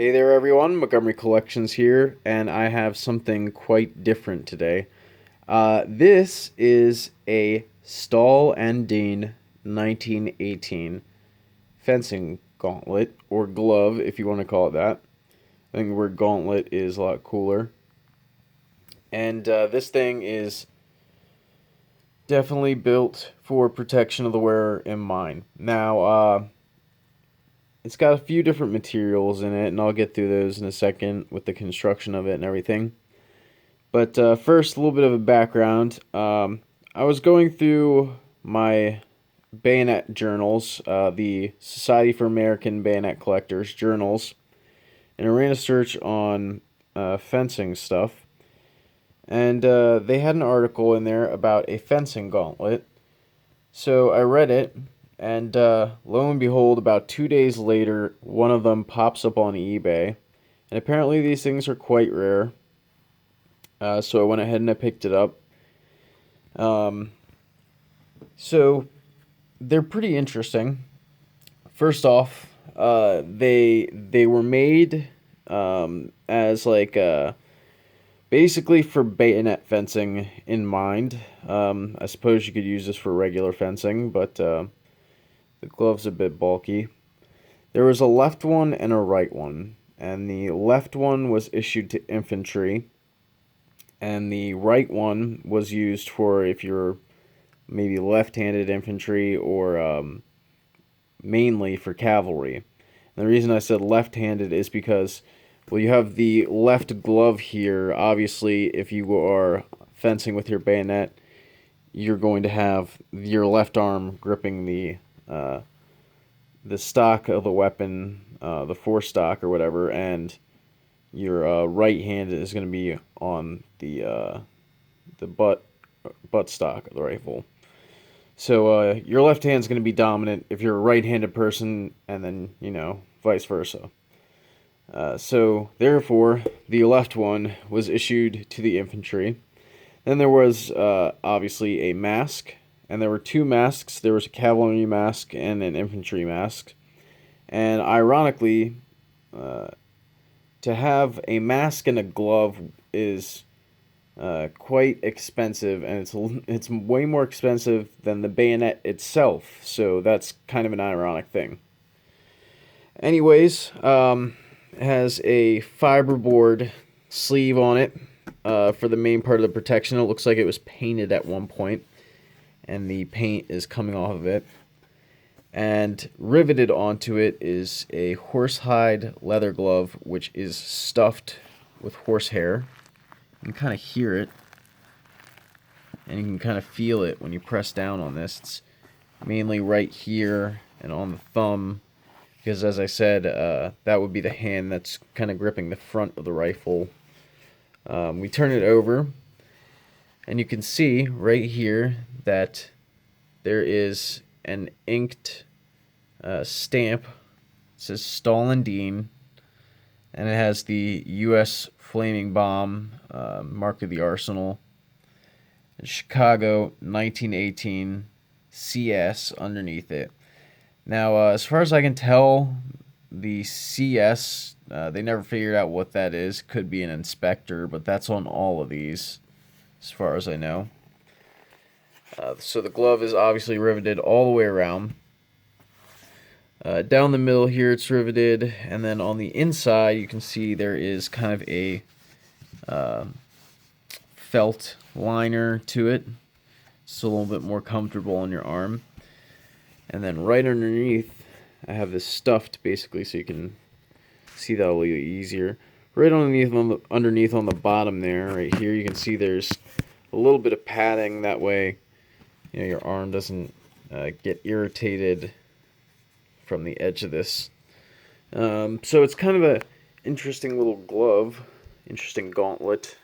Hey there everyone, Montgomery Collections here, and I have something quite different today. This is a Stahl and Dean 1918 fencing gauntlet, or glove if you want to call it that. I think the word gauntlet is a lot cooler. And this thing is definitely built for protection of the wearer in mind. Now, it's got a few different materials in it, and I'll get through those in a second with the construction of it and everything. But first, a little bit of a background. I was going through my bayonet journals, the Society for American Bayonet Collectors journals, and I ran a search on fencing stuff. And they had an article in there about a fencing gauntlet. So I read it, and lo and behold, about 2 days later, one of them pops up on eBay. And apparently these things are quite rare. So I went ahead and I picked it up. So they're pretty interesting. First off, they were made as like basically for bayonet fencing in mind. I suppose you could use this for regular fencing, but the glove's a bit bulky. There was a left one and a right one, and the left one was issued to infantry, and the right one was used for if you're maybe left-handed infantry or mainly for cavalry. And the reason I said left-handed is because, well, you have the left glove here. Obviously, if you are fencing with your bayonet, you're going to have your left arm gripping the stock of the weapon, the forestock or whatever, and your right hand is going to be on the butt stock of the rifle. So your left hand is going to be dominant if you're a right-handed person, and then vice versa. So therefore, the left one was issued to the infantry. Then there was obviously a mask, and there were two masks. There was a cavalry mask and an infantry mask. And ironically, to have a mask and a glove is quite expensive, and it's way more expensive than the bayonet itself. So that's kind of an ironic thing. Anyways, it has a fiberboard sleeve on it for the main part of the protection. It looks like it was painted at one point, and the paint is coming off of it. And riveted onto it is a horsehide leather glove, which is stuffed with horsehair. You can kind of hear it, and you can kind of feel it when you press down on this. It's mainly right here and on the thumb, because as I said, that would be the hand that's kind of gripping the front of the rifle. We turn it over, and you can see right here that there is an inked stamp. It says Stahl and Dean, and it has the U.S. Flaming Bomb, mark of the Arsenal, Chicago 1918 CS underneath it. Now, as far as I can tell, the CS, they never figured out what that is. Could be an inspector, but that's on all of these, as far as I know. So the glove is obviously riveted all the way around. Down the middle here it's riveted, and then on the inside you can see there is kind of a felt liner to it. It's a little bit more comfortable on your arm. And then right underneath I have this stuffed basically so you can see that a little easier. Right underneath on the bottom there, right here, you can see there's a little bit of padding. That way your arm doesn't get irritated from the edge of this. So it's kind of a interesting little glove, interesting gauntlet.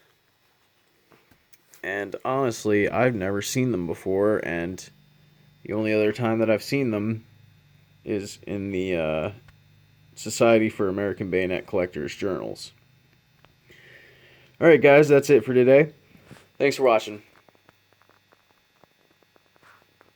And honestly, I've never seen them before, and the only other time that I've seen them is in the Society for American Bayonet Collectors journals. Alright guys, that's it for today. Thanks for watching.